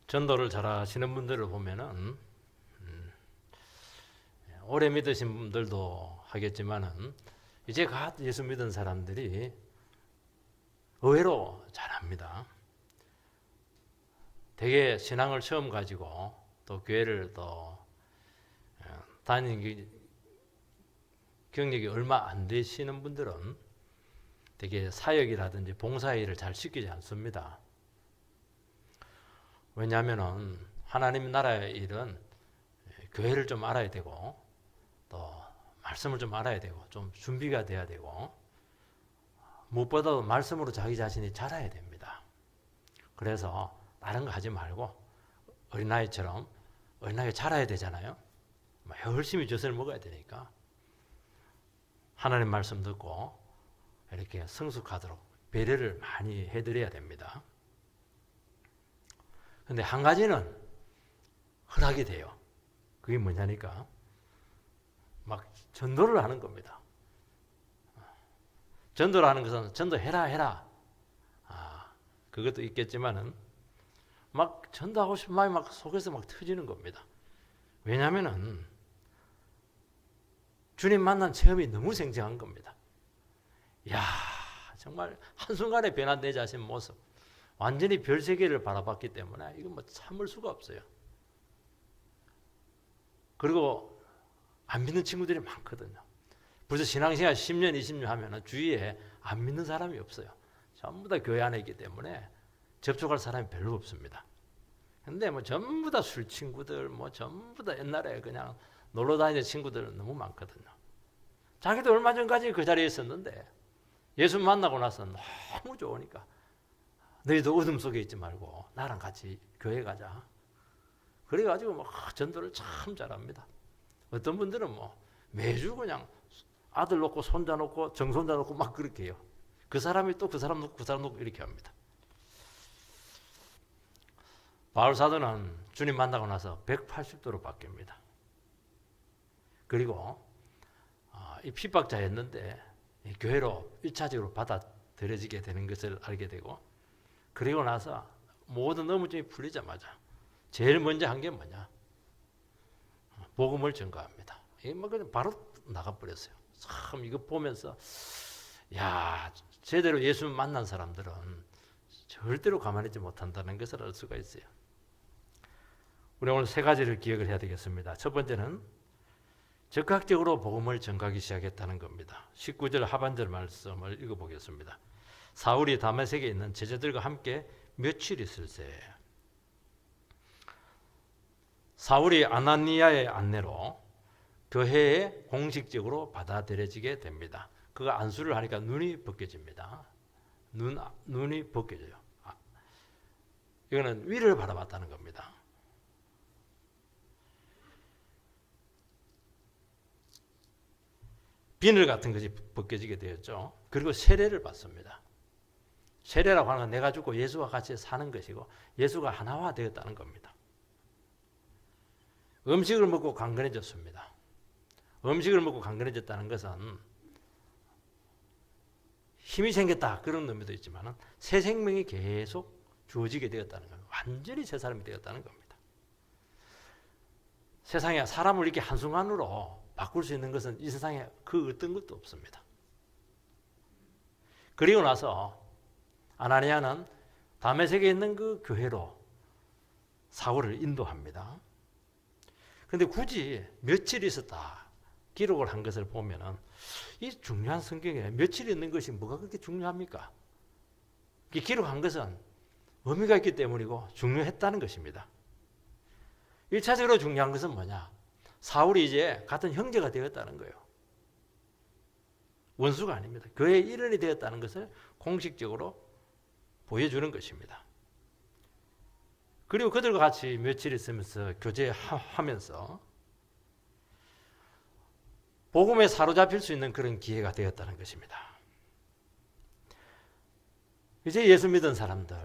전도를 잘 하시는 분들을 보면은 오래 믿으신 분들도 하겠지만은 이제 갓 예수 믿은 사람들이 의외로 잘합니다. 되게 신앙을 처음 가지고 또 교회를 또 다니는 경력이 얼마 안 되시는 분들은 되게 사역이라든지 봉사일을 잘 시키지 않습니다. 왜냐하면은 하나님 나라의 일은 교회를 좀 알아야 되고 또 말씀을 좀 알아야 되고 좀 준비가 돼야 되고 무엇보다도 말씀으로 자기 자신이 자라야 됩니다. 그래서 다른 거 하지 말고 어린아이처럼 어린아이가 자라야 되잖아요. 열심히 젖을 먹어야 되니까 하나님 말씀 듣고 이렇게 성숙하도록 배려를 많이 해드려야 됩니다. 근데 한 가지는 허락이 돼요. 그게 뭐냐니까 막 전도를 하는 겁니다. 전도를 하는 것은 전도해라. 그것도 있겠지만은 막 전도하고 싶은 마음이 막 속에서 막 터지는 겁니다. 왜냐하면은 주님 만난 체험이 너무 생생한 겁니다. 이야, 정말 한순간에 변한 내 자신 모습. 완전히 별세계를 바라봤기 때문에 이건 뭐 참을 수가 없어요. 그리고 안 믿는 친구들이 많거든요. 벌써 신앙생활 10년, 20년 하면 주위에 안 믿는 사람이 없어요. 전부 다 교회 안에 있기 때문에 접촉할 사람이 별로 없습니다. 근데 뭐 전부 다 술 친구들, 뭐 전부 다 옛날에 그냥 놀러 다니는 친구들은 너무 많거든요. 자기도 얼마 전까지 그 자리에 있었는데 예수 만나고 나서 너무 좋으니까 너희도 어둠 속에 있지 말고 나랑 같이 교회 가자. 그래가지고 막 전도를 참 잘합니다. 어떤 분들은 뭐 매주 그냥 아들 놓고 손자 놓고 정손자 놓고 막 그렇게 해요. 그 사람이 또 그 사람 놓고 그 사람 놓고 이렇게 합니다. 바울 사도는 주님 만나고 나서 180도로 바뀝니다. 그리고 이 핍박자였는데 교회로 1차적으로 받아들여지게 되는 것을 알게 되고 그리고 나서 모든 의무증이 풀리자마자 제일 먼저 한 게 뭐냐? 복음을 전가합니다. 이게 뭐 그냥 바로 나가버렸어요. 참 이거 보면서 야 제대로 예수 만난 사람들은 절대로 가만히 있지 못한다는 것을 알 수가 있어요. 우리 오늘 세 가지를 기억을 해야 되겠습니다. 첫 번째는 적극적으로 복음을 전가하기 시작했다는 겁니다. 19절 하반절 말씀을 읽어보겠습니다. 사울이 다메섹에 있는 제자들과 함께 며칠 있을새 사울이 아나니아의 안내로 교회에 공식적으로 받아들여지게 됩니다. 그가 안수를 하니까 눈이 벗겨집니다. 눈이 벗겨져요. 이거는 위를 바라봤다는 겁니다. 비늘 같은 것이 벗겨지게 되었죠. 그리고 세례를 받습니다. 세례라고 하는 건 내가 죽고 예수와 같이 사는 것이고 예수가 하나화 되었다는 겁니다. 음식을 먹고 강건해졌습니다. 음식을 먹고 강건해졌다는 것은 힘이 생겼다 그런 의미도 있지만 새 생명이 계속 주어지게 되었다는 겁니다. 완전히 새 사람이 되었다는 겁니다. 세상에 사람을 이렇게 한순간으로 바꿀 수 있는 것은 이 세상에 그 어떤 것도 없습니다. 그리고 나서 아나니아는 다메섹에 있는 그 교회로 사울을 인도합니다. 그런데 굳이 며칠 있었다 기록을 한 것을 보면은 이 중요한 성경에 며칠 있는 것이 뭐가 그렇게 중요합니까? 기록한 것은 의미가 있기 때문이고 중요했다는 것입니다. 1차적으로 중요한 것은 뭐냐? 사울이 이제 같은 형제가 되었다는 거예요. 원수가 아닙니다. 교회의 일원이 되었다는 것을 공식적으로 보여주는 것입니다. 그리고 그들과 같이 며칠 있으면서 교제하면서 복음에 사로잡힐 수 있는 그런 기회가 되었다는 것입니다. 이제 예수 믿은 사람들,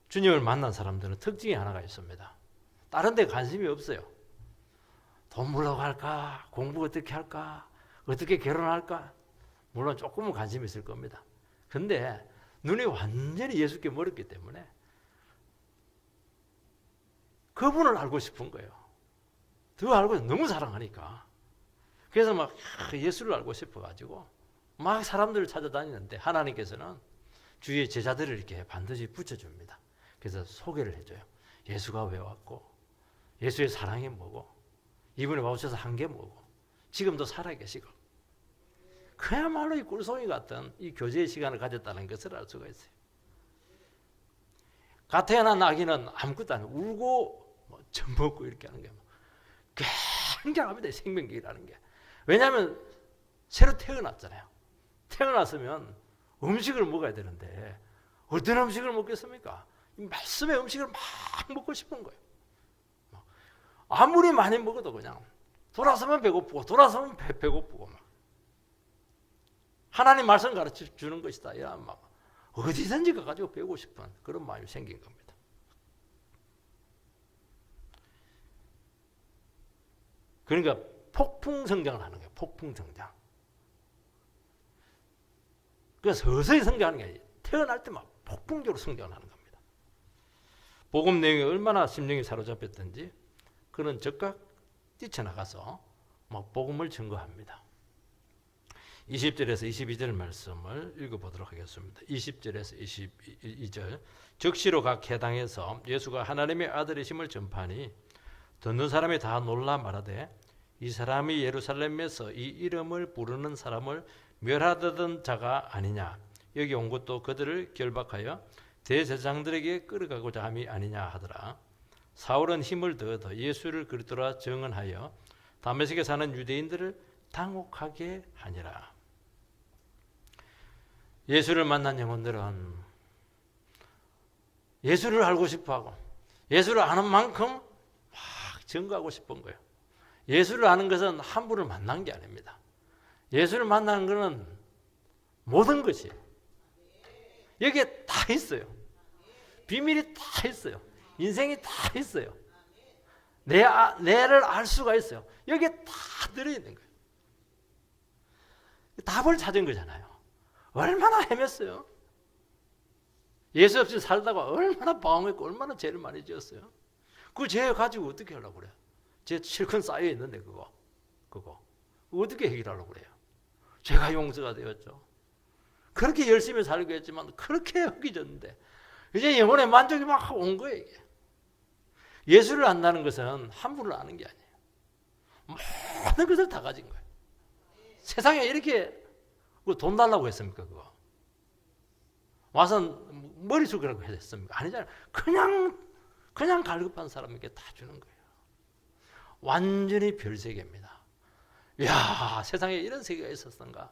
주님을 만난 사람들은 특징이 하나가 있습니다. 다른 데 관심이 없어요. 돈 벌려고 할까? 공부 어떻게 할까? 어떻게 결혼할까? 물론 조금은 관심이 있을 겁니다. 근데 눈이 완전히 예수께 멀었기 때문에 그분을 알고 싶은 거예요. 더 알고 너무 사랑하니까. 그래서 막 예수를 알고 싶어가지고 막 사람들을 찾아다니는데 하나님께서는 주위에 제자들을 이렇게 반드시 붙여줍니다. 그래서 소개를 해줘요. 예수가 왜 왔고, 예수의 사랑이 뭐고, 이분이 와주셔서 한 게 뭐고, 지금도 살아계시고. 그야말로 이 꿀송이 같은 이 교제의 시간을 가졌다는 것을 알 수가 있어요. 갓 태어난 아기는 아무것도 안 해요. 울고 젖 먹고 이렇게 하는 게 굉장합니다. 생명력이라는 게. 왜냐하면 새로 태어났잖아요. 태어났으면 음식을 먹어야 되는데 어떤 음식을 먹겠습니까? 말씀의 음식을 막 먹고 싶은 거예요. 아무리 많이 먹어도 그냥 돌아서면 배고프고 돌아서면 배고프고 막. 하나님 말씀 가르쳐 주는 것이다. 이런 막 어디든지 가가지고 배우고 싶은 그런 마음이 생긴 겁니다. 그러니까 폭풍 성장을 하는 거예요. 폭풍 성장. 그래서 서서히 성장하는 게 아니에요. 태어날 때 막 폭풍적으로 성장을 하는 겁니다. 복음 내용이 얼마나 심령이 사로잡혔든지 그는 즉각 뛰쳐나가서 막 복음을 증거합니다. 20절에서 22절 말씀을 읽어보도록 하겠습니다. 20절에서 22절 즉시로 각 회당에서 예수가 하나님의 아들이심을 전파하니 듣는 사람이 다 놀라 말하되 이 사람이 예루살렘에서 이 이름을 부르는 사람을 멸하던 자가 아니냐. 여기 온 것도 그들을 결박하여 대제사장들에게 끌어가고자 함이 아니냐 하더라. 사울은 힘을 더어 예수를 그리스도라 증언하여 다메섹에 사는 유대인들을 당혹하게 하니라. 예수를 만난 영혼들은 예수를 알고 싶어하고 예수를 아는 만큼 막 증거하고 싶은 거예요. 예수를 아는 것은 한 분을 만난 게 아닙니다. 예수를 만나는 것은 모든 것이 여기에 다 있어요. 비밀이 다 있어요. 인생이 다 있어요. 내를 알 수가 있어요. 여기에 다 들어있는 거예요. 답을 찾은 거잖아요. 얼마나 헤맸어요. 예수 없이 살다가 얼마나 방황했고 얼마나 죄를 많이 지었어요. 그 죄 가지고 어떻게 하려고 그래요? 죄 실컷 쌓여 있는데 그거 어떻게 해결하려고 그래요? 죄가 용서가 되었죠. 그렇게 열심히 살고 했지만 그렇게 허기졌는데 이제 영혼의 만족이 막 온 거예요. 이게. 예수를 안다는 것은 한 분을 아는 게 아니에요. 모든 것을 다 가진 거예요. 세상에 이렇게 돈 달라고 했습니까? 그거 와서 머리속이라고 했습니까? 아니잖아요. 그냥 갈급한 사람에게 다 주는 거예요. 완전히 별세계입니다. 이야, 세상에 이런 세계가 있었던가?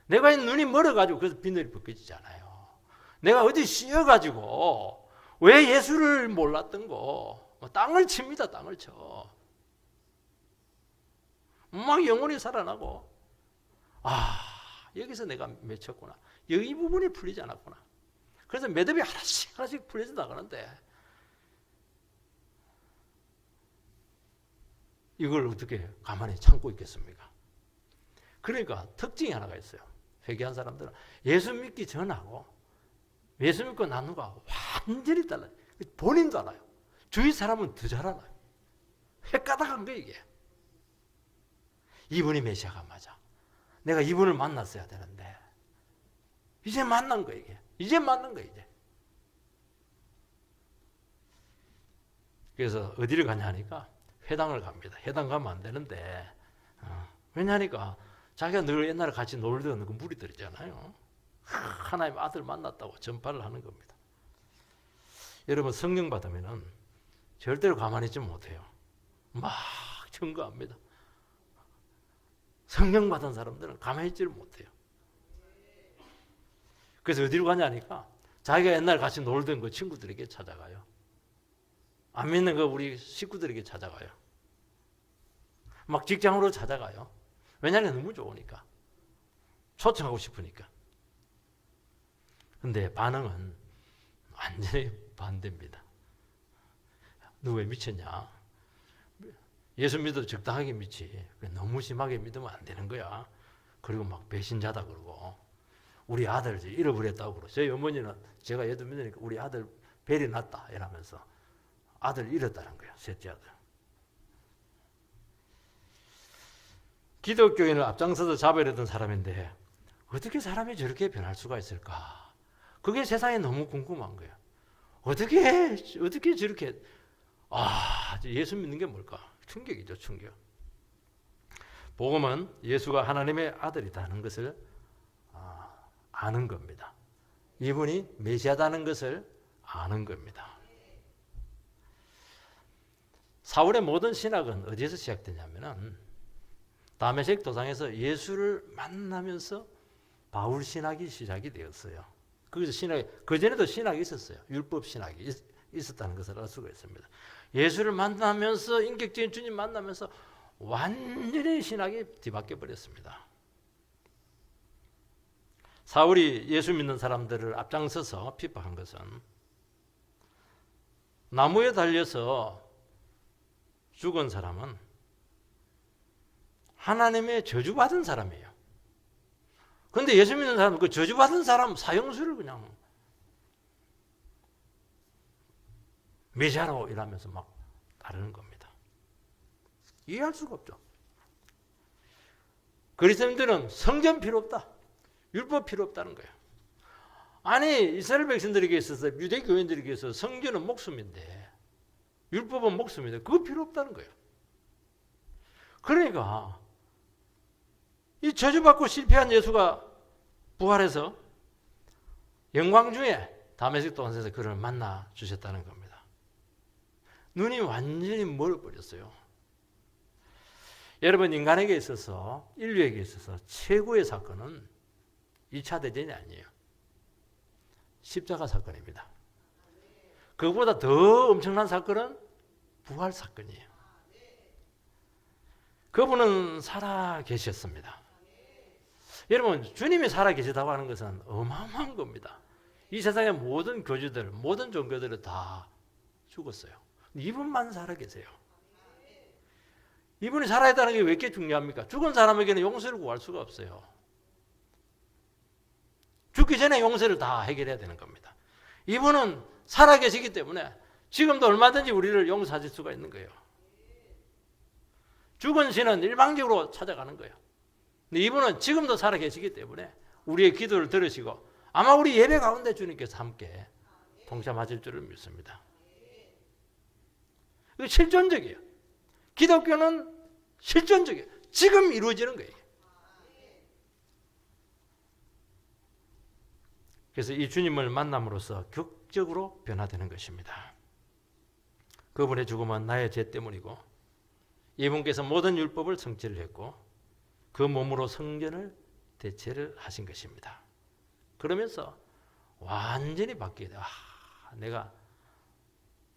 내가 이 눈이 멀어가지고 그래서 비늘이 벗겨지잖아요. 내가 어디 씌어가지고 왜 예수를 몰랐던 거? 땅을 칩니다. 땅을 쳐. 막 영혼이 살아나고 여기서 내가 맺혔구나. 여기 이 부분이 풀리지 않았구나. 그래서 매듭이 하나씩 풀려져 나가는데 이걸 어떻게 가만히 참고 있겠습니까? 그러니까 특징이 하나가 있어요. 회개한 사람들은 예수 믿기 전하고 예수 믿고 난 후가 완전히 달라요. 본인도 알아요. 주위 사람은 더 잘 알아요. 헷가닥한 거예요 이게. 이분이 메시아가 맞아. 내가 이분을 만났어야 되는데 이제 만난 거예요 이게. 이제 만난 거예요 이제. 그래서 어디를 가냐 하니까 회당을 갑니다. 회당 가면 안 되는데 왜냐하니까 자기가 늘 옛날에 같이 놀던 그 무리들 있잖아요. 하나님 아들 만났다고 전파를 하는 겁니다. 여러분 성령 받으면은 절대로 가만히 있지 못해요. 막 증거합니다. 성령 받은 사람들은 가만히 있지를 못해요. 그래서 어디로 가냐니까 자기가 옛날에 같이 놀던 그 친구들에게 찾아가요. 안 믿는 그 우리 식구들에게 찾아가요. 막 직장으로 찾아가요. 왜냐하면 너무 좋으니까. 초청하고 싶으니까. 근데 반응은 완전히 반대입니다. 너 왜 미쳤냐? 예수 믿어도 적당하게 믿지. 너무 심하게 믿으면 안 되는 거야. 그리고 막 배신자다 그러고 우리 아들 잃어버렸다고 그러고 저희 어머니는 제가 얘도 믿으니까 우리 아들 벨이 났다 이러면서 아들 잃었다는 거예요. 셋째 아들. 기독교인을 앞장서서 잡으려던 사람인데 어떻게 사람이 저렇게 변할 수가 있을까? 그게 세상에 너무 궁금한 거예요. 어떻게 저렇게 예수 믿는 게 뭘까? 충격이죠, 충격. 복음은 예수가 하나님의 아들이라는 것을 아는 겁니다. 이분이 메시아다는 것을 아는 겁니다. 사울의 모든 신학은 어디에서 시작되냐면은 다메섹 도상에서 예수를 만나면서 바울 신학이 시작이 되었어요. 거기서 신학이, 그전에도 신학이 있었어요. 율법 신학이 있었다는 것을 알 수가 있습니다. 예수를 만나면서, 인격적인 주님 만나면서 완전히 신학이 뒤바뀌어 버렸습니다. 사울이 예수 믿는 사람들을 앞장서서 핍박한 것은 나무에 달려서 죽은 사람은 하나님의 저주받은 사람이에요. 그런데 예수 믿는 사람은 그 저주받은 사람 사형수를 그냥 메시아로 일하면서 막 따르는 겁니다. 이해할 수가 없죠. 그리스도인들은 성전 필요 없다. 율법 필요 없다는 거예요. 아니 이스라엘 백성들에게 있어서 유대 교인들에게 있어서 성전은 목숨인데 율법은 목숨인데 그거 필요 없다는 거예요. 그러니까 이 저주받고 실패한 예수가 부활해서 영광 중에 다메섹 도상에서 그를 만나 주셨다는 겁니다. 눈이 완전히 멀어버렸어요. 여러분, 인간에게 있어서, 인류에게 있어서 최고의 사건은 2차 대전이 아니에요. 십자가 사건입니다. 그것보다 더 엄청난 사건은 부활 사건이에요. 그분은 살아 계셨습니다. 여러분, 주님이 살아 계시다고 하는 것은 어마어마한 겁니다. 이 세상의 모든 교주들, 모든 종교들은 다 죽었어요. 이분만 살아 계세요. 이분이 살아있다는 게 왜 이렇게 중요합니까? 죽은 사람에게는 용서를 구할 수가 없어요. 죽기 전에 용서를 다 해결해야 되는 겁니다. 이분은 살아 계시기 때문에 지금도 얼마든지 우리를 용서하실 수가 있는 거예요. 죽은 신은 일방적으로 찾아가는 거예요. 근데 이분은 지금도 살아 계시기 때문에 우리의 기도를 들으시고 아마 우리 예배 가운데 주님께서 함께 동참하실 줄을 믿습니다. 이거 실존적이에요. 기독교는 실존적이에요. 지금 이루어지는 거예요. 그래서 이 주님을 만남으로써 격적으로 변화되는 것입니다. 그분의 죽음은 나의 죄 때문이고 이분께서 모든 율법을 성취를 했고 그 몸으로 성전을 대체를 하신 것입니다. 그러면서 완전히 바뀌게 돼요. 내가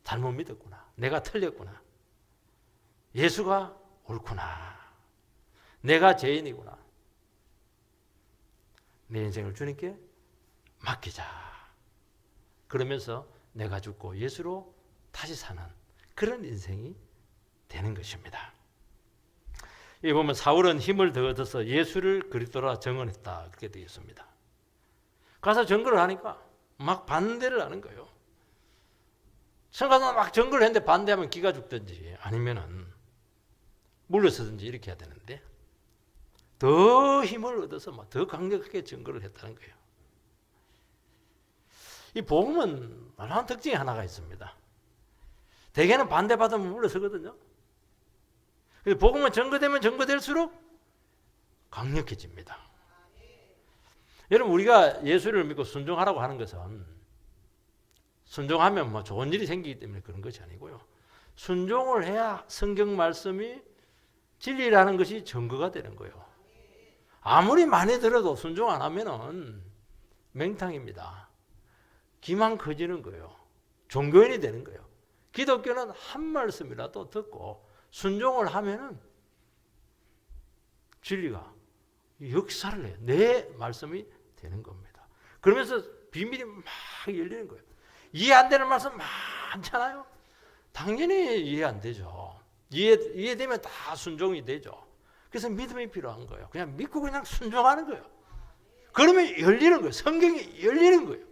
잘못 믿었구나. 내가 틀렸구나. 예수가 옳구나. 내가 죄인이구나. 내 인생을 주님께 맡기자. 그러면서 내가 죽고 예수로 다시 사는 그런 인생이 되는 것입니다. 여기 보면 사울은 힘을 더 얻어서 예수를 그리스도라 증언했다. 그렇게 되어 있습니다. 가서 증거를 하니까 막 반대를 하는 거예요. 성가서 막 증거를 했는데 반대하면 기가 죽든지 아니면은 물러서든지 이렇게 해야 되는데 더 힘을 얻어서 막 더 강력하게 증거를 했다는 거예요. 이 복음은 놀라운 특징이 하나가 있습니다. 대개는 반대받으면 물러서거든요. 복음은 증거되면 증거될수록 강력해집니다. 여러분, 우리가 예수를 믿고 순종하라고 하는 것은 순종하면 뭐 좋은 일이 생기기 때문에 그런 것이 아니고요. 순종을 해야 성경 말씀이 진리라는 것이 증거가 되는 거예요. 아무리 많이 들어도 순종 안 하면은 맹탕입니다. 기만 커지는 거예요. 종교인이 되는 거예요. 기독교는 한 말씀이라도 듣고 순종을 하면은 진리가 역사를 해요. 내 말씀이 되는 겁니다. 그러면서 비밀이 막 열리는 거예요. 이해 안 되는 말씀 많잖아요. 당연히 이해 안 되죠. 이해되면 다 순종이 되죠. 그래서 믿음이 필요한 거예요. 그냥 믿고 그냥 순종하는 거예요. 그러면 열리는 거예요. 성경이 열리는 거예요.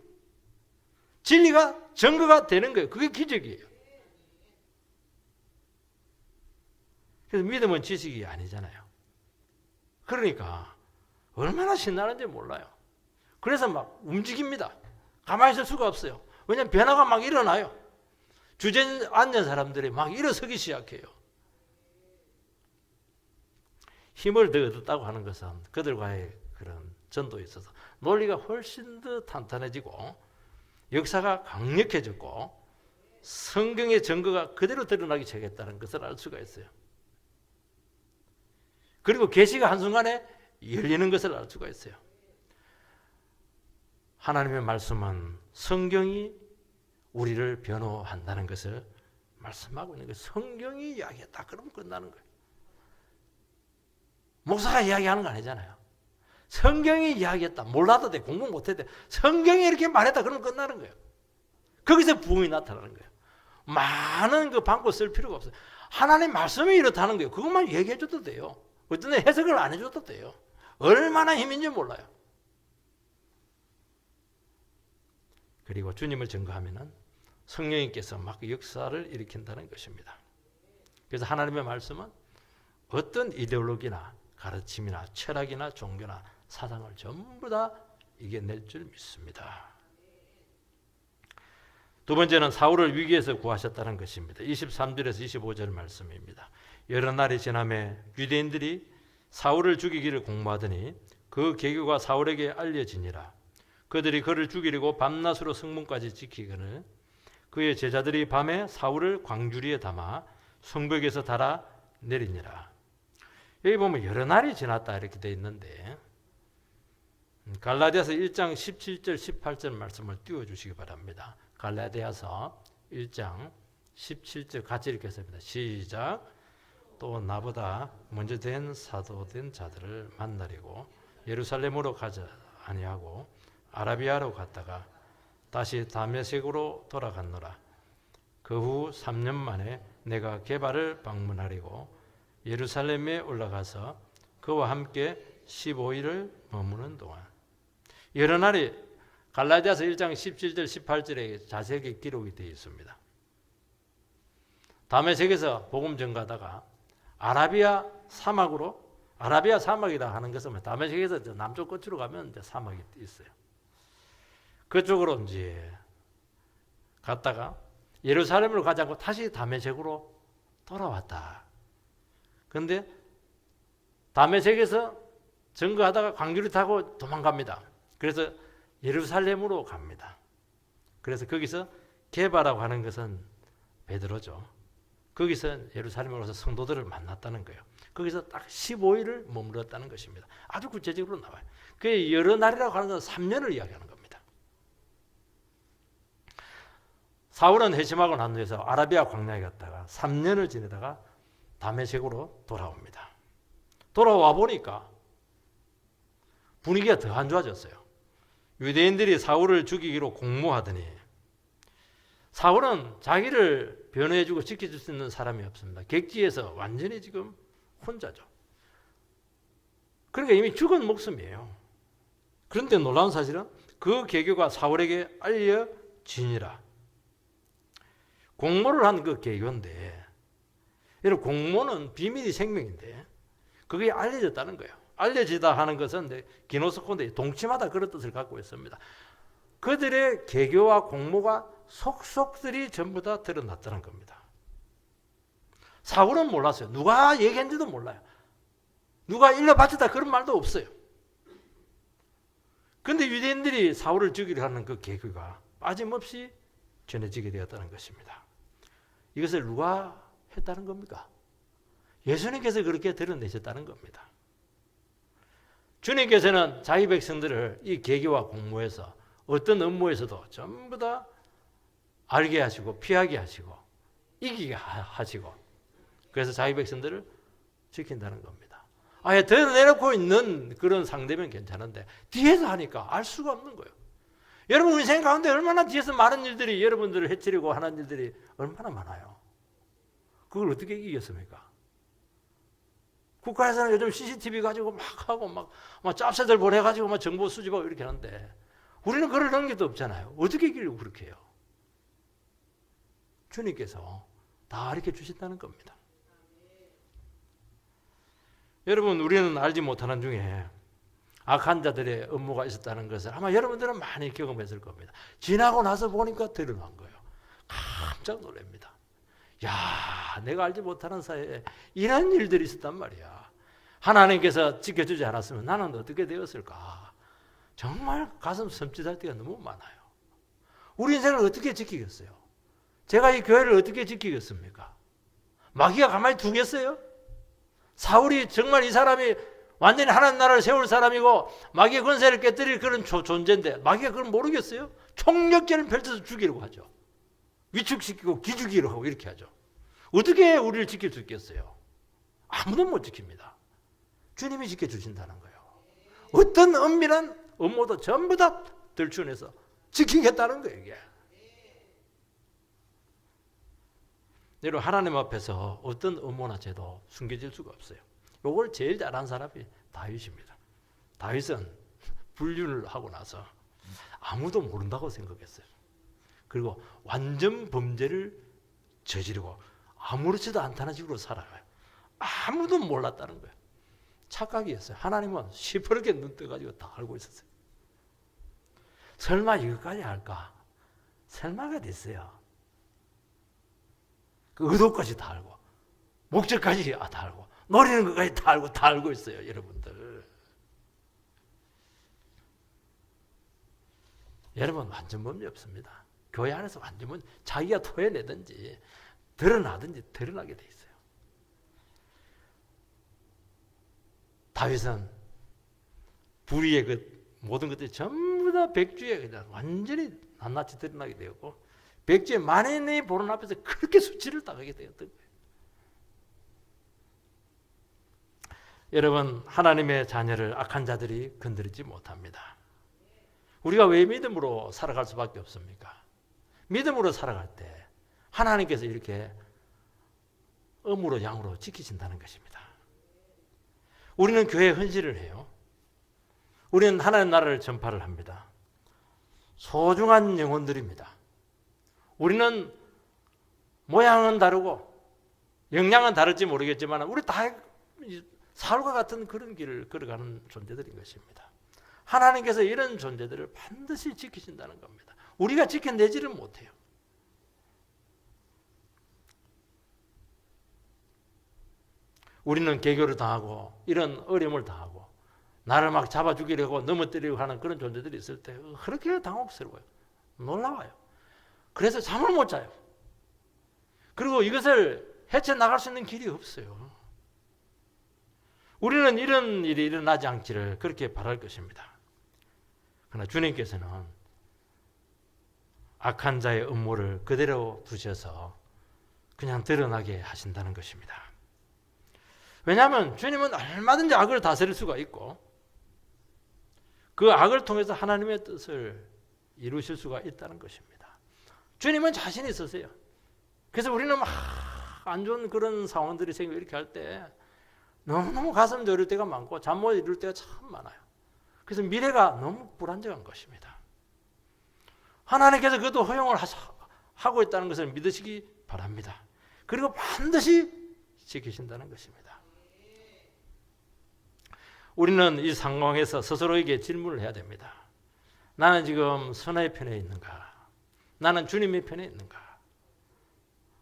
진리가 증거가 되는 거예요. 그게 기적이에요. 그래서 믿음은 지식이 아니잖아요. 그러니까 얼마나 신나는지 몰라요. 그래서 막 움직입니다. 가만히 있을 수가 없어요. 왜냐하면 변화가 막 일어나요. 주저앉은 사람들이 막 일어서기 시작해요. 힘을 더 얻었다고 하는 것은 그들과의 그런 전도에 있어서 논리가 훨씬 더 탄탄해지고 역사가 강력해졌고 성경의 증거가 그대로 드러나기 시작했다는 것을 알 수가 있어요. 그리고 계시가 한순간에 열리는 것을 알 수가 있어요. 하나님의 말씀은 성경이 우리를 변호한다는 것을 말씀하고 있는 거예요. 성경이 이야기했다 그러면 끝나는 거예요. 목사가 이야기하는 거 아니잖아요. 성경이 이야기했다. 몰라도 돼. 공부 못해도 돼. 성경이 이렇게 말했다 그러면 끝나는 거예요. 거기서 부흥이 나타나는 거예요. 많은 그 방법 쓸 필요가 없어요. 하나님 말씀이 이렇다는 거예요. 그것만 얘기해 줘도 돼요. 어떤 애 해석을 안 해줘도 돼요. 얼마나 힘인지 몰라요. 그리고 주님을 증거하면은 성령님께서 막 역사를 일으킨다는 것입니다. 그래서 하나님의 말씀은 어떤 이데올로기나 가르침이나 철학이나 종교나 사상을 전부 다 이겨낼 줄 믿습니다. 두 번째는 사울을 위기에서 구하셨다는 것입니다. 23절에서 25절 말씀입니다. 여러 날이 지나매 유대인들이 사울을 죽이기를 공모하더니 그 계교가 사울에게 알려지니라. 그들이 그를 죽이려고 밤낮으로 성문까지 지키거늘 그의 제자들이 밤에 사울을 광주리에 담아 성벽에서 달아 내리니라. 여기 보면 여러 날이 지났다 이렇게 되어 있는데 갈라디아서 1장 17절 18절 말씀을 띄워주시기 바랍니다. 갈라디아서 1장 17절 같이 읽겠습니다. 시작. 또 나보다 먼저 된 사도된 자들을 만나려고 예루살렘으로 가자 아니하고 아라비아로 갔다가 다시 다메섹으로 돌아갔노라. 그 후 3년 만에 내가 게바를 방문하려고 예루살렘에 올라가서 그와 함께 15일을 머무는 동안 여러 날이 갈라디아서 1장 17절 18절에 자세하게 기록이 되어 있습니다. 다메섹에서 복음 전가하다가 아라비아 사막이다 하는 것은 다메섹에서 남쪽 끝으로 가면 이제 사막이 있어요. 그쪽으로 이제 갔다가 예루살렘으로 가지 않고 다시 다메섹으로 돌아왔다. 그런데 다메섹에서 증거하다가 광주를 타고 도망갑니다. 그래서 예루살렘으로 갑니다. 그래서 거기서 게바라고 하는 것은 베드로죠. 거기서 예루살렘으로 가서 성도들을 만났다는 거예요. 거기서 딱 15일을 머물렀다는 것입니다. 아주 구체적으로 나와요. 그 여러 날이라고 하는 건 3년을 이야기하는 겁니다. 사울은 회심하고 난 후에서 아라비아 광야에 갔다가 3년을 지내다가 다메섹으로 돌아옵니다. 돌아와 보니까 분위기가 더 안 좋아졌어요. 유대인들이 사울을 죽이기로 공모하더니 사울은 자기를 변호해주고 지켜줄 수 있는 사람이 없습니다. 객지에서 완전히 지금 혼자죠. 그러니까 이미 죽은 목숨이에요. 그런데 놀라운 사실은 그 계교가 사울에게 알려지니라. 공모를 한 그 계교인데, 여러분 공모는 비밀이 생명인데 그게 알려졌다는 거예요. 알려지다 하는 것은 기노스콘데 동치마다 그런 뜻을 갖고 있습니다. 그들의 계교와 공모가 속속들이 전부 다 드러났다는 겁니다. 사울은 몰랐어요. 누가 얘기했는지도 몰라요. 누가 일러바쳤다 그런 말도 없어요. 그런데 유대인들이 사울을 죽이려 하는 그 계교가 빠짐없이 전해지게 되었다는 것입니다. 이것을 누가 했다는 겁니까? 예수님께서 그렇게 드러내셨다는 겁니다. 주님께서는 자기 백성들을 이 계교와 공모에서 어떤 업무에서도 전부 다 알게 하시고 피하게 하시고 이기게 하시고 그래서 자기 백성들을 지킨다는 겁니다. 아예 드러내놓고 있는 그런 상대면 괜찮은데 뒤에서 하니까 알 수가 없는 거예요. 여러분 인생 가운데 얼마나 뒤에서 많은 일들이 여러분들을 해치려고 하는 일들이 얼마나 많아요. 그걸 어떻게 이기겠습니까? 국가에서는 요즘 CCTV 가지고 막 하고 막 짭새들 보내가지고 막 정보 수집하고 이렇게 하는데 우리는 그럴 능력도 없잖아요. 어떻게 이기려고 그렇게 해요? 주님께서 다 가르쳐 주신다는 겁니다. 여러분, 우리는 알지 못하는 중에 악한 자들의 음모가 있었다는 것을 아마 여러분들은 많이 경험했을 겁니다. 지나고 나서 보니까 드러난 거예요. 깜짝 놀랍니다. 야, 내가 알지 못하는 사이에 이런 일들이 있었단 말이야. 하나님께서 지켜주지 않았으면 나는 어떻게 되었을까? 정말 가슴 섬찟할 때가 너무 많아요. 우리 인생을 어떻게 지키겠어요? 제가 이 교회를 어떻게 지키겠습니까? 마귀가 가만히 두겠어요? 사울이 정말 이 사람이 완전히 하나님 나라를 세울 사람이고 마귀의 권세를 깨뜨릴 그런 존재인데 마귀가 그걸 모르겠어요? 총력전을 펼쳐서 죽이려고 하죠. 위축시키고 기죽이려고 하고 이렇게 하죠. 어떻게 우리를 지킬 수 있겠어요? 아무도 못 지킵니다. 주님이 지켜주신다는 거예요. 어떤 은밀한 음모도 전부 다 들추어내서 지키겠다는 거예요. 이게. 여러분, 하나님 앞에서 어떤 음모나 죄도 숨겨질 수가 없어요. 이걸 제일 잘한 사람이 다윗입니다. 다윗은 불륜을 하고 나서 아무도 모른다고 생각했어요. 그리고 완전 범죄를 저지르고 아무렇지도 않다는 식으로 살아가요. 아무도 몰랐다는 거예요. 착각이었어요. 하나님은 시퍼렇게 눈 떠가지고 다 알고 있었어요. 설마 이것까지 할까? 설마가 됐어요. 그 의도까지 다 알고 목적까지 다 알고 노리는 것까지 다 알고 있어요. 여러분들. 여러분, 완전 범죄 없습니다. 교회 안에서 완전 범죄, 자기가 토해내든지 드러나든지 드러나게 돼 있어요. 다윗은 불의의 그 모든 것들이 전부 다 백주에 그냥 완전히 낱낱이 드러나게 되었고 백주의 만인의 보는 앞에서 그렇게 수치를 당하게 되었던 거예요. 여러분, 하나님의 자녀를 악한 자들이 건드리지 못합니다. 우리가 왜 믿음으로 살아갈 수밖에 없습니까? 믿음으로 살아갈 때 하나님께서 이렇게 음으로 양으로 지키신다는 것입니다. 우리는 교회에 헌신을 해요. 우리는 하나님 나라를 전파를 합니다. 소중한 영혼들입니다. 우리는 모양은 다르고 역량은 다를지 모르겠지만 우리 다 사울과 같은 그런 길을 걸어가는 존재들인 것입니다. 하나님께서 이런 존재들을 반드시 지키신다는 겁니다. 우리가 지켜내지를 못해요. 우리는 개교를 당하고 이런 어려움을 당하고 나를 막 잡아 죽이려고 넘어뜨리려고 하는 그런 존재들이 있을 때 그렇게 당혹스러워요. 놀라워요. 그래서 잠을 못 자요. 그리고 이것을 헤쳐나갈 수 있는 길이 없어요. 우리는 이런 일이 일어나지 않기를 그렇게 바랄 것입니다. 그러나 주님께서는 악한 자의 음모를 그대로 두셔서 그냥 드러나게 하신다는 것입니다. 왜냐하면 주님은 얼마든지 악을 다스릴 수가 있고 그 악을 통해서 하나님의 뜻을 이루실 수가 있다는 것입니다. 주님은 자신이 있으세요. 그래서 우리는 막 안 좋은 그런 상황들이 생기고 이렇게 할 때 너무너무 가슴 저릴 때가 많고 잠 못 이룰 때가 참 많아요. 그래서 미래가 너무 불안정한 것입니다. 하나님께서 그것도 허용을 하고 있다는 것을 믿으시기 바랍니다. 그리고 반드시 지키신다는 것입니다. 우리는 이 상황에서 스스로에게 질문을 해야 됩니다. 나는 지금 선의 편에 있는가? 나는 주님의 편에 있는가?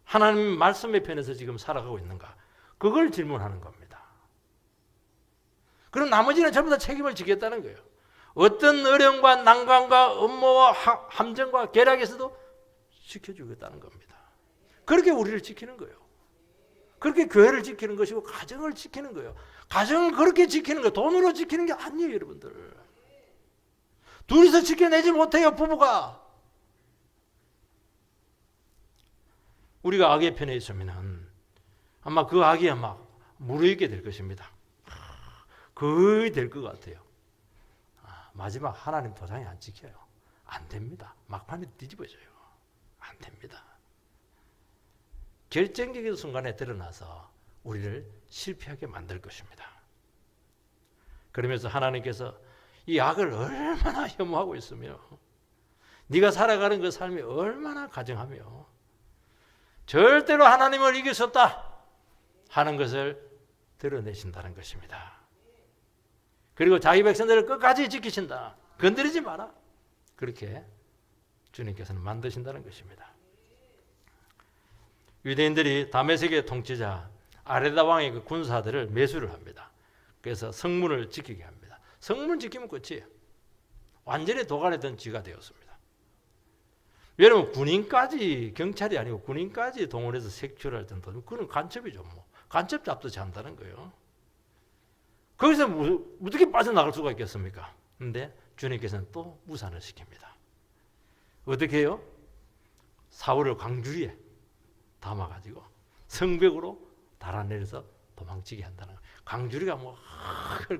하나님 말씀의 편에서 지금 살아가고 있는가? 그걸 질문하는 겁니다. 그럼 나머지는 전부 다 책임을 지겠다는 거예요. 어떤 어려움과 난관과 음모와 함정과 계략에서도 지켜주겠다는 겁니다. 그렇게 우리를 지키는 거예요. 그렇게 교회를 지키는 것이고 가정을 지키는 거예요. 가정을 그렇게 지키는 거예요. 돈으로 지키는 게 아니에요, 여러분들. 둘이서 지켜내지 못해요, 부부가. 우리가 악의 편에 있으면 아마 그 악이 아마 무르익게 될 것입니다. 거의 될 것 같아요. 마지막 하나님 도장이 안 지켜요. 안 됩니다. 막판에 뒤집어져요. 안 됩니다. 결정적인 순간에 드러나서 우리를 실패하게 만들 것입니다. 그러면서 하나님께서 이 악을 얼마나 혐오하고 있으며 네가 살아가는 그 삶이 얼마나 가증하며 절대로 하나님을 이길 수 없다 하는 것을 드러내신다는 것입니다. 그리고 자기 백성들을 끝까지 지키신다. 건드리지 마라. 그렇게 주님께서는 만드신다는 것입니다. 유대인들이 다메섹의 통치자 아레다 왕의 그 군사들을 매수를 합니다. 그래서 성문을 지키게 합니다. 성문 지키면 끝이에요. 완전히 도간에 든 쥐가 되었습니다. 여러분 군인까지 경찰이 아니고 군인까지 동원해서 색출할 정도면 그건 간첩이죠. 뭐. 간첩 잡듯이 한다는 거예요. 거기서 어떻게 빠져나갈 수가 있겠습니까? 그런데 주님께서는 또 무산을 시킵니다. 어떻게 해요? 사울을 광주리에 담아가지고 성벽으로 달아내려서 도망치게 한다는 거예요. 광주리가 뭐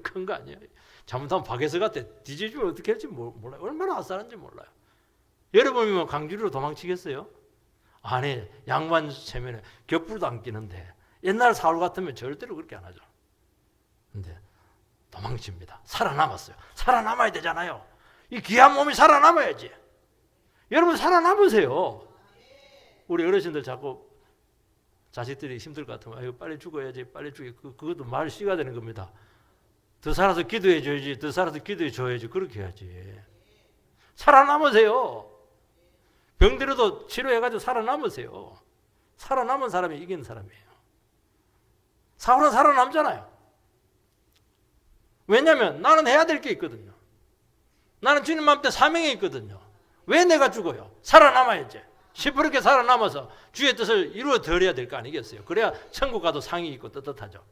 큰 거 아니에요. 잘못하면 박에서 갔대 뒤집으면 어떻게 할지 몰라요. 얼마나 아싸한지 몰라요. 여러분이면 광주리로 도망치겠어요? 아니, 양반 체면에 겹불도 안 끼는데 옛날 사울 같으면 절대로 그렇게 안 하죠. 근데 도망칩니다. 살아남았어요. 살아남아야 되잖아요. 이 귀한 몸이 살아남아야지. 여러분 살아남으세요. 우리 어르신들 자꾸 자식들이 힘들 것 같으면 아유, 빨리 죽어야지, 빨리 죽여. 그것도 말 씨가 되는 겁니다. 더 살아서 기도해 줘야지, 더 살아서 기도해 줘야지. 그렇게 해야지. 살아남으세요. 병들어도 치료해가지고 살아남으세요. 살아남은 사람이 이기는 사람이에요. 사울은 살아남잖아요. 왜냐하면 나는 해야 될 게 있거든요. 나는 주님 앞에 사명이 있거든요. 왜 내가 죽어요? 살아남아야지. 시퍼렇게 살아남아서 주의 뜻을 이루어 드려야 될 거 아니겠어요? 그래야 천국 가도 상이 있고 떳떳하죠.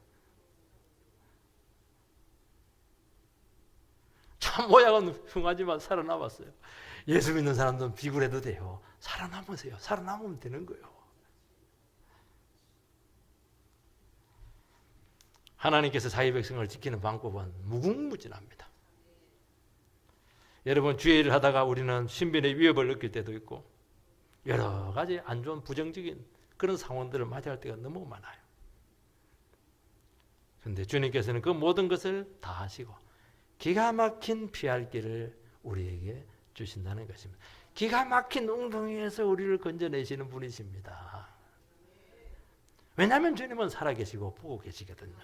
참 모양은 흉하지만 살아남았어요. 예수 믿는 사람들은 비굴해도 돼요. 살아남으세요. 살아남으면 되는 거예요. 하나님께서 자기 백성을 지키는 방법은 무궁무진합니다. 여러분 주의 일을 하다가 우리는 신변의 위협을 느낄 때도 있고 여러 가지 안 좋은 부정적인 그런 상황들을 맞이할 때가 너무 많아요. 그런데 주님께서는 그 모든 것을 다 하시고 기가 막힌 피할 길을 우리에게 주신다는 것입니다. 기가 막힌 웅덩이에서 우리를 건져내시는 분이십니다. 왜냐하면 주님은 살아계시고 보고 계시거든요.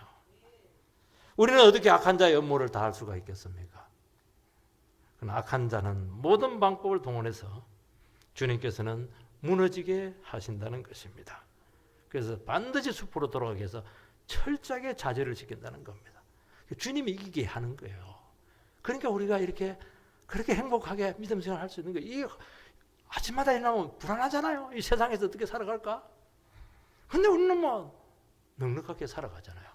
우리는 어떻게 악한 자의 음모를 다 할 수가 있겠습니까? 그러나 악한 자는 모든 방법을 동원해서 주님께서는 무너지게 하신다는 것입니다. 그래서 반드시 숲으로 돌아가게 해서 철저하게 자제를 시킨다는 겁니다. 주님이 이기게 하는 거예요. 그러니까 우리가 이렇게 그렇게 행복하게 믿음 생활을 할 수 있는 거예요. 이 아침마다 일어나면 불안하잖아요. 이 세상에서 어떻게 살아갈까? 근데 우리는 뭐 넉넉하게 살아가잖아요.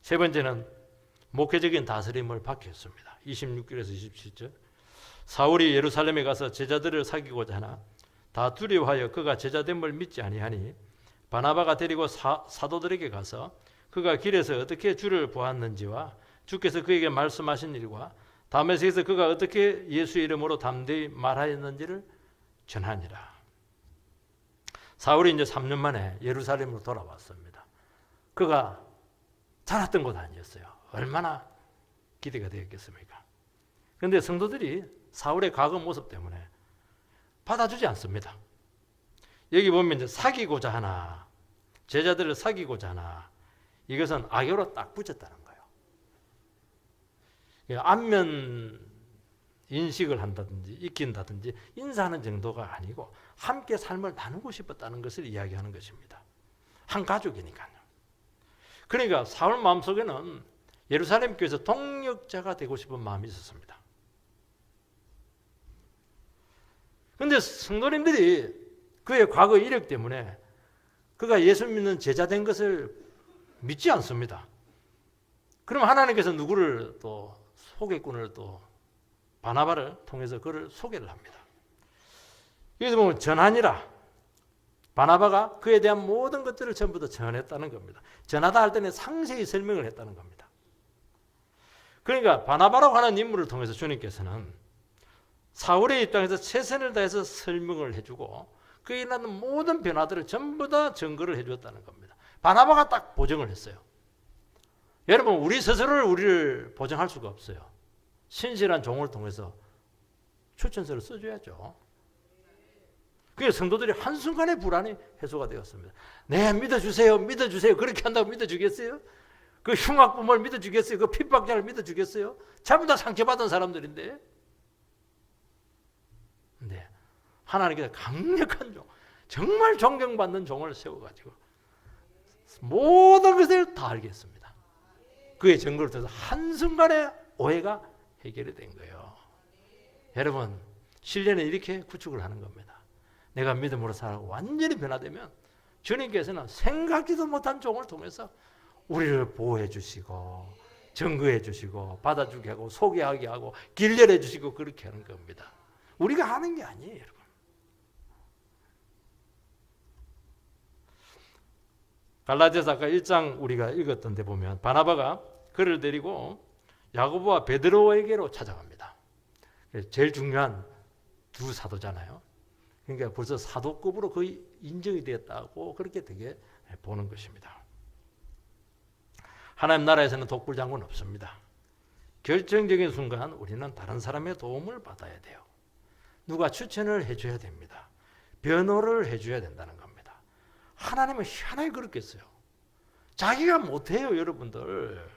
세 번째는 목회적인 다스림을 받겠습니다. 26절에서 27절. 사울이 예루살렘에 가서 제자들을 사귀고자 하나 다 두려워하여 그가 제자됨을 믿지 아니하니 바나바가 데리고 사도들에게 가서 그가 길에서 어떻게 주를 보았는지와 주께서 그에게 말씀하신 일과 다메섹에서 그가 어떻게 예수의 이름으로 담대히 말하였는지를 전하니라. 사울이 이제 3년 만에 예루살렘으로 돌아왔습니다. 그가 살았던 곳 아니었어요. 얼마나 기대가 되었겠습니까? 그런데 성도들이 사울의 과거 모습 때문에 받아주지 않습니다. 여기 보면 이제 사귀고자 하나, 제자들을 사귀고자 하나, 이것은 악어로 딱 붙였다는 거예요. 안면 인식을 한다든지 익힌다든지 인사하는 정도가 아니고 함께 삶을 나누고 싶었다는 것을 이야기하는 것입니다. 한 가족이니까요. 그러니까 사울 마음속에는 예루살렘 교회에서 동역자가 되고 싶은 마음이 있었습니다. 그런데 성도님들이 그의 과거 이력 때문에 그가 예수 믿는 제자 된 것을 믿지 않습니다. 그럼 하나님께서 누구를 또 소개꾼을 또 바나바를 통해서 그를 소개를 합니다. 여기서 보면 전하니라. 바나바가 그에 대한 모든 것들을 전부 다 전했다는 겁니다. 전하다 할 때는 상세히 설명을 했다는 겁니다. 그러니까 바나바라고 하는 인물을 통해서 주님께서는 사울의 입장에서 최선을 다해서 설명을 해주고 그에 일어나는 모든 변화들을 전부 다 증거를 해주었다는 겁니다. 바나바가 딱 보증을 했어요. 여러분 우리 스스로를 우리를 보증할 수가 없어요. 신실한 종을 통해서 추천서를 써줘야죠. 그래서 성도들이 한순간에 불안이 해소가 되었습니다. 네, 믿어주세요. 믿어주세요. 그렇게 한다고 믿어주겠어요? 그 흉악범을 믿어주겠어요? 그 핍박자를 믿어주겠어요? 전부 다 상처받은 사람들인데. 네, 하나님께서 강력한 종, 정말 존경받는 종을 세워가지고 모든 것을 다 알겠습니다. 그의 증거를 통해서 한순간에 오해가 해결이 된 거예요. 여러분, 신뢰는 이렇게 구축을 하는 겁니다. 내가 믿음으로 살아가고 완전히 변화되면 주님께서는 생각지도 못한 종을 통해서 우리를 보호해 주시고 증거해 주시고 받아주게 하고 소개하게 하고 길 열어 주시고 그렇게 하는 겁니다. 우리가 하는 게 아니에요, 여러분. 갈라디아서 아까 1장 우리가 읽었던 데 보면 바나바가 그를 데리고 야고보와 베드로에게로 찾아갑니다. 제일 중요한 두 사도잖아요. 그러니까 벌써 사도급으로 거의 인정이 되었다고 그렇게 되게 보는 것입니다. 하나님 나라에서는 독불장군 없습니다. 결정적인 순간 우리는 다른 사람의 도움을 받아야 돼요. 누가 추천을 해줘야 됩니다. 변호를 해줘야 된다는 겁니다. 하나님은 희한하게 그렇겠어요. 자기가 못해요, 여러분들.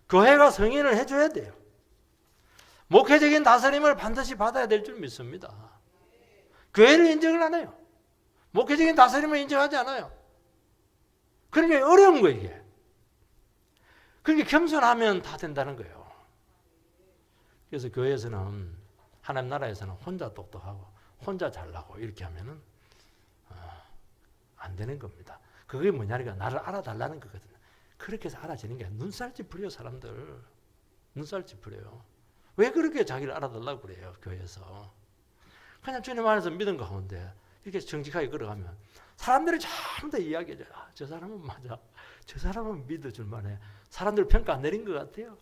교회가 승인을 해줘야 돼요. 목회적인 다스림을 반드시 받아야 될 줄 믿습니다. 교회를 인정을 안 해요. 목회적인 다스림을 인정하지 않아요. 그러니까 어려운 거예요, 이게. 그러니까 겸손하면 다 된다는 거예요. 그래서 교회에서는, 하나님 나라에서는 혼자 똑똑하고 혼자 잘나고 이렇게 하면은 안 되는 겁니다. 그게 뭐냐니까 나를 알아달라는 거거든요. 그렇게 해서 알아지는 게 눈살찌 부려요, 사람들. 눈살찌 부려요. 왜 그렇게 자기를 알아달라고 그래요, 교회에서. 그냥 주님 안에서 믿음 가운데 이렇게 정직하게 걸어가면 사람들이 전부 다 이야기해줘요. 아, 저 사람은 맞아. 저 사람은 믿어줄 만해. 사람들 평가 안 내린 것 같아요.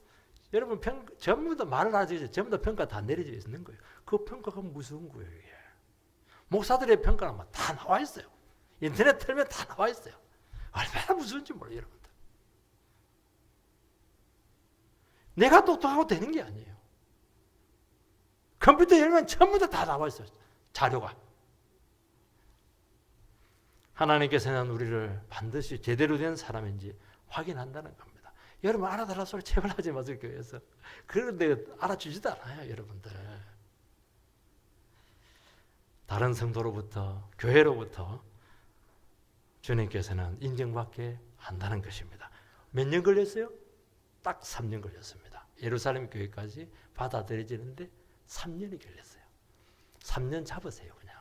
여러분 전부 다 말을 하지 전부 다 평가 다 내려져 있는 거예요. 그 평가가 무서운 거예요, 이게. 목사들의 평가는 다 나와 있어요. 인터넷 틀면 다 나와 있어요. 얼마나 무서운지 몰라요, 여러분들. 내가 똑똑하고 되는 게 아니에요. 컴퓨터 열면 전부 다 나와 있어요, 자료가. 하나님께서는 우리를 반드시 제대로 된 사람인지 확인한다는 겁니다. 여러분 알아달라 소리 제발 하지 마세요, 교회에서. 그런데 알아주지도 않아요, 여러분들. 다른 성도로부터, 교회로부터 주님께서는 인정받게 한다는 것입니다. 몇 년 걸렸어요? 딱 3년 걸렸습니다. 예루살렘 교회까지 받아들여지는데 3년이 걸렸어요. 3년 잡으세요, 그냥.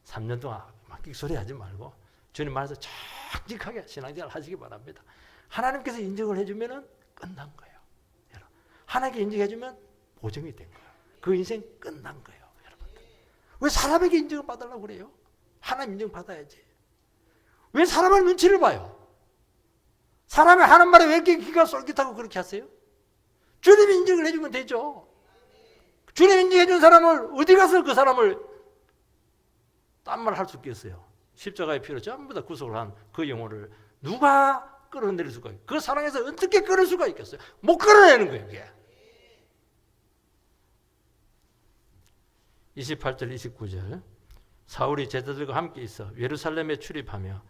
3년 동안 막 끽소리 하지 말고 주님 말해서 정직하게 신앙생활 하시기 바랍니다. 하나님께서 인정을 해주면 끝난 거예요. 하나님께 인정해주면 보증이 된 거예요. 그 인생 끝난 거예요, 여러분들. 왜 사람에게 인정을 받으려고 그래요? 하나님 인정 받아야지. 왜 사람의 눈치를 봐요? 사람이 하는 말에 왜 이렇게 귀가 쏠깃하고 그렇게 하세요? 주님이 인정을 해주면 되죠. 주님 인정해 준 사람을 어디 가서 그 사람을 딴 말 할 수 있겠어요? 십자가의 피로 전부 다 구속을 한 그 영혼을 누가 끌어내릴 수가 있어요? 그 사랑에서 어떻게 끌을 수가 있겠어요? 못 끌어내는 거예요, 이게. 28절 29절 사울이 제자들과 함께 있어 예루살렘에 출입하며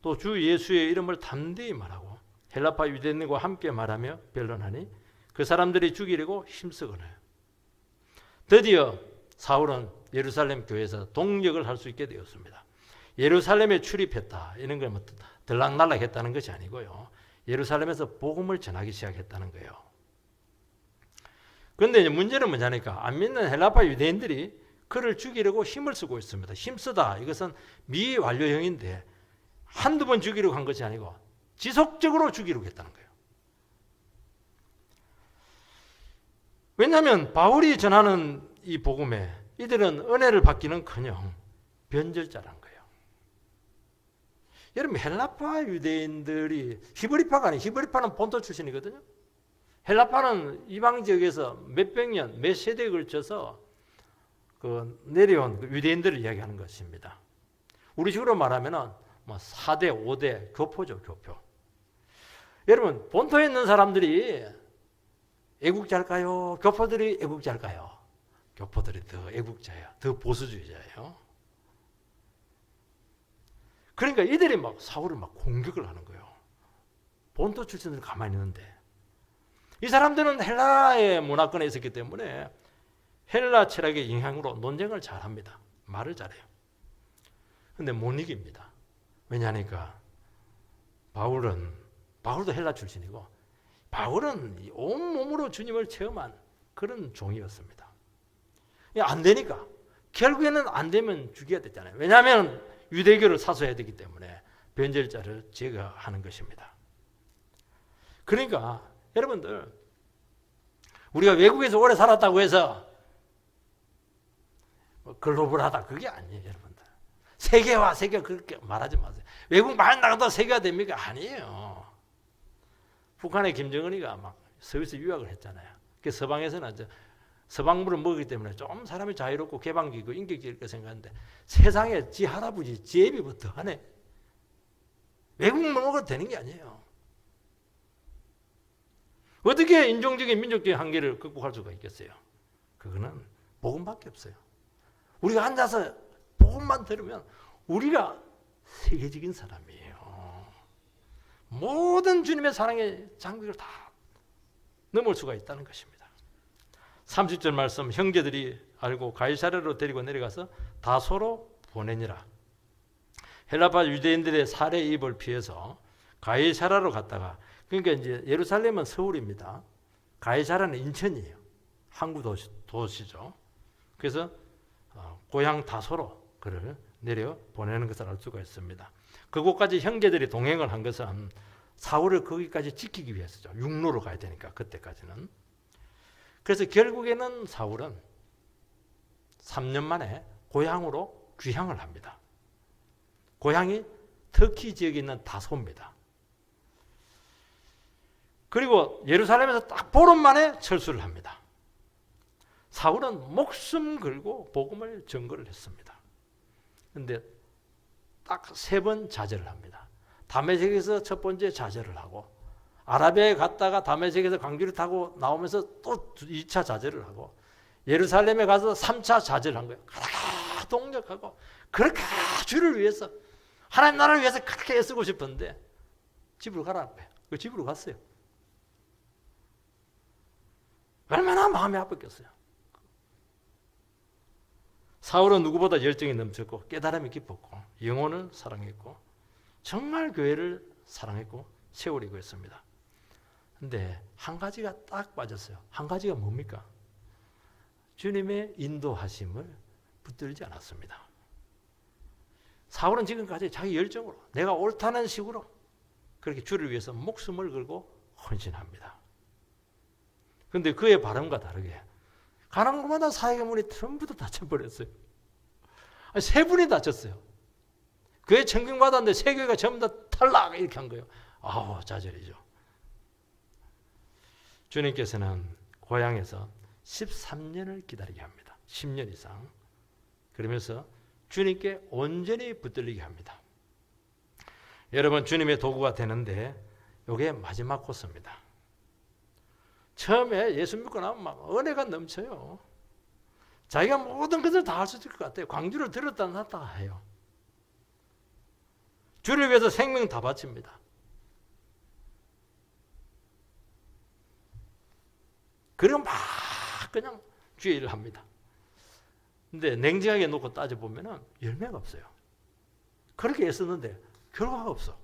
또 주 예수의 이름을 담대히 말하고 헬라파 유대인과 함께 말하며 변론하니 그 사람들이 죽이려고 힘쓰거늘. 드디어 사울은 예루살렘 교회에서 동력을 할 수 있게 되었습니다. 예루살렘에 출입했다. 이런 걸 뭐 들락날락 했다는 것이 아니고요. 예루살렘에서 복음을 전하기 시작했다는 거예요. 그런데 이제 문제는 뭐냐니까 안 믿는 헬라파 유대인들이 그를 죽이려고 힘을 쓰고 있습니다. 힘쓰다. 이것은 미완료형인데 한두 번 죽이려고 한 것이 아니고 지속적으로 죽이려고 했다는 거예요. 왜냐하면 바울이 전하는 이 복음에 이들은 은혜를 받기는커녕 변절자란 거예요. 여러분 헬라파 유대인들이 히브리파가 아니에요. 히브리파는 본토 출신이거든요. 헬라파는 이방 지역에서 몇백 년, 몇 세대에 걸쳐서 내려온 유대인들을 이야기하는 것입니다. 우리 식으로 말하면은 뭐 4대, 5대 교포죠, 교포. 여러분 본토에 있는 사람들이 애국자일까요? 교포들이 애국자일까요? 교포들이 더 애국자예요. 더 보수주의자예요. 그러니까 이들이 막 사울을 막 공격을 하는 거예요. 본토 출신들 가만히 있는데 이 사람들은 헬라의 문화권에 있었기 때문에 헬라 철학의 영향으로 논쟁을 잘합니다. 말을 잘해요. 근데 못 이깁니다. 왜냐하니까 바울도 헬라 출신이고 바울은 온몸으로 주님을 체험한 그런 종이었습니다. 안 되니까 결국에는 안 되면 죽여야 됐잖아요. 왜냐하면 유대교를 사수해야 되기 때문에 변절자를 제거하는 것입니다. 그러니까 여러분들 우리가 외국에서 오래 살았다고 해서 글로벌하다 그게 아니에요. 여러분들 세계화 그렇게 말하지 마세요. 외국 많이 나가도 세계화 됩니까? 아니에요. 북한의 김정은이가 막 스위스 유학을 했잖아요. 그 서방에서는 서방물을 먹기 때문에 좀 사람이 자유롭고 개방적이고 인격적일 거 생각하는데 세상에 지 할아버지 지 애비부터 하네. 외국물 먹어도 되는 게 아니에요. 어떻게 인종적인 민족적인 한계를 극복할 수가 있겠어요? 그거는 복음밖에 없어요. 우리가 앉아서 복음만 들으면 우리가 세계적인 사람이에요. 모든 주님의 사랑의 장벽을 다 넘을 수가 있다는 것입니다. 30절 말씀 형제들이 알고 가이사랴로 데리고 내려가서 다소로 보내니라. 헬라파 유대인들의 살해입을 피해서 가이사랴로 갔다가 그러니까 이제 예루살렘은 서울입니다. 가이사랴는 인천이에요. 항구 도시죠. 그래서 고향 다소로 그를 내려 보내는 것을 알 수가 있습니다. 그곳까지 형제들이 동행을 한 것은 사울을 거기까지 지키기 위해서죠. 육로로 가야 되니까 그때까지는. 그래서 결국에는 사울은 3년 만에 고향으로 귀향을 합니다. 고향이 터키 지역에 있는 다소입니다. 그리고 예루살렘에서 딱 보름 만에 철수를 합니다. 사울은 목숨 걸고 복음을 전거를 했습니다. 그런데 딱 3번 좌절을 합니다. 다메섹에서 첫 번째 좌절을 하고 아라비아에 갔다가 다메섹에서 강기를 타고 나오면서 또 2차 좌절을 하고 예루살렘에 가서 3차 좌절을 한 거예요. 그렇게 동력하고 그렇게 주를 위해서 하나님 나라를 위해서 그렇게 애쓰고 싶었는데 집으로 가라는 거예요. 그 집으로 갔어요. 얼마나 마음이 아팠겠어요. 사울은 누구보다 열정이 넘쳤고 깨달음이 깊었고 영혼을 사랑했고 정말 교회를 사랑했고 세우려고 했습니다. 근데 한 가지가 딱 빠졌어요. 한 가지가 뭡니까? 주님의 인도하심을 붙들지 않았습니다. 사울은 지금까지 자기 열정으로 내가 옳다는 식으로 그렇게 주를 위해서 목숨을 걸고 헌신합니다. 그런데 그의 바람과 다르게 가는 곳마다 사역의 문이 전부 다 닫혀버렸어요. 3분이 닫혔어요. 교회 청빙받았는데 3교회가 전부 다 탈락 이렇게 한 거예요. 아우 좌절이죠. 주님께서는 고향에서 13년을 기다리게 합니다. 10년 이상. 그러면서 주님께 온전히 붙들리게 합니다. 여러분 주님의 도구가 되는데 이게 마지막 코스입니다. 처음에 예수 믿고 나면 막 은혜가 넘쳐요. 자기가 모든 것을 다 할 수 있을 것 같아요. 광주를 들었다 놨다 해요. 주를 위해서 생명 다 바칩니다. 그리고 막 그냥 주의 일을 합니다. 근데 냉정하게 놓고 따져보면 열매가 없어요. 그렇게 애썼는데 결과가 없어.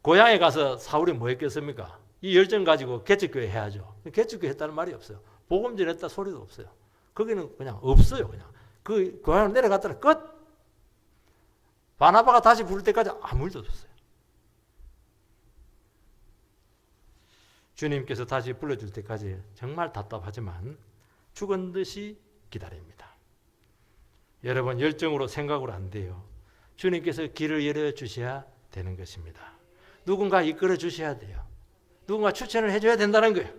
고향에 가서 사울이 뭐 했겠습니까? 이 열정 가지고 개척교회 해야죠. 개척교회 했다는 말이 없어요. 복음 전했다 소리도 없어요. 거기는 그냥 없어요. 그냥 그 고향으로 내려갔더니 끝. 바나바가 다시 부를 때까지 아무 일도 없었어요. 주님께서 다시 불러줄 때까지 정말 답답하지만 죽은 듯이 기다립니다. 여러분 열정으로 생각으로 안 돼요. 주님께서 길을 열어주셔야 되는 것입니다. 누군가 이끌어 주셔야 돼요. 누군가 추천을 해줘야 된다는 거예요.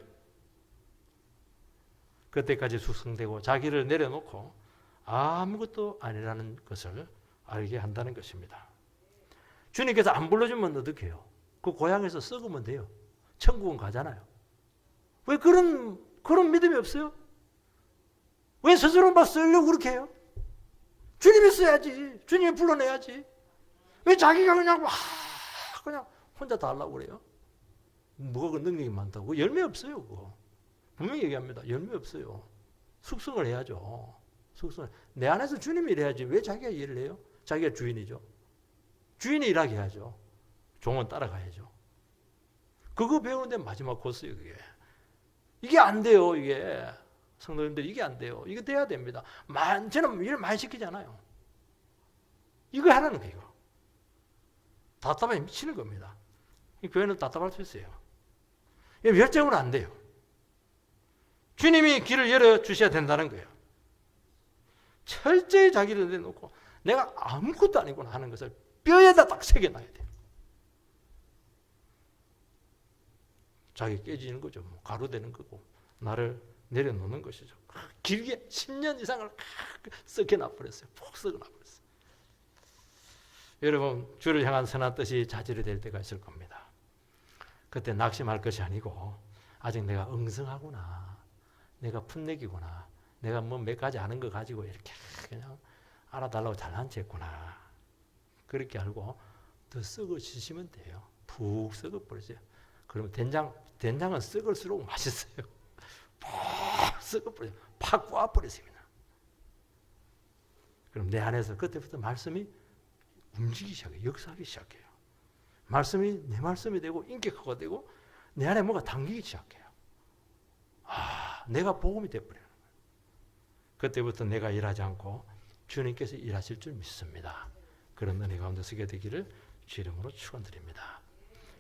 그때까지 숙성되고 자기를 내려놓고 아무것도 아니라는 것을 알게 한다는 것입니다. 주님께서 안 불러주면 어떻게 해요? 그 고향에서 썩으면 돼요. 천국은 가잖아요. 왜 그런 믿음이 없어요? 왜 스스로 막 쓰려고 그렇게 해요? 주님이 써야지. 주님이 불러내야지. 왜 자기가 그냥 그냥 혼자 다 하려고 그래요? 뭐가 그 능력이 많다고? 열매 없어요, 그거. 분명히 얘기합니다. 열매 없어요. 숙성을 해야죠. 숙성을. 내 안에서 주님이 일해야지. 왜 자기가 일을 해요? 자기가 주인이죠. 주인이 일하게 해야죠. 종은 따라가야죠. 그거 배우는데 마지막 코스예요, 그게. 이게 안 돼요, 이게. 성도님들, 이게 안 돼요. 이거 돼야 됩니다. 저는 일 많이 시키잖아요. 이거 하라는 거예요, 이거. 답답해 미치는 겁니다. 이 교회는 답답할 수 있어요. 이게 멸정은 안 돼요. 주님이 길을 열어주셔야 된다는 거예요. 철저히 자기를 내놓고 내가 아무것도 아니구나 하는 것을 뼈에다 딱 새겨놔야 돼요. 자기 깨지는 거죠. 뭐 가루되는 거고 나를 내려놓는 것이죠. 길게 10년 이상을 썩여놔버렸어요. 푹 썩어놔버렸어요. 여러분, 주를 향한 선한 뜻이 자질이 될 때가 있을 겁니다. 그때 낙심할 것이 아니고 아직 내가 엉성하구나, 내가 풋내기구나, 내가 뭐 몇 가지 아는 거 가지고 이렇게 그냥 알아달라고 잘난 척했구나, 그렇게 알고 더 썩어지시면 돼요. 푹 썩어버리세요. 그러면 된장은 썩을수록 맛있어요. 푹 썩어버려요. 팍 꼬아버리세요. 그럼 내 안에서 그때부터 말씀이 움직이기 시작해요. 역사하기 시작해요. 말씀이 내 말씀이 되고 인격화가 되고 내 안에 뭐가 당기기 시작해요. 내가 복음이 되어버려요. 그때부터 내가 일하지 않고 주님께서 일하실 줄 믿습니다. 그런 은혜 가운데 서게 되기를 주 이름으로 축원드립니다.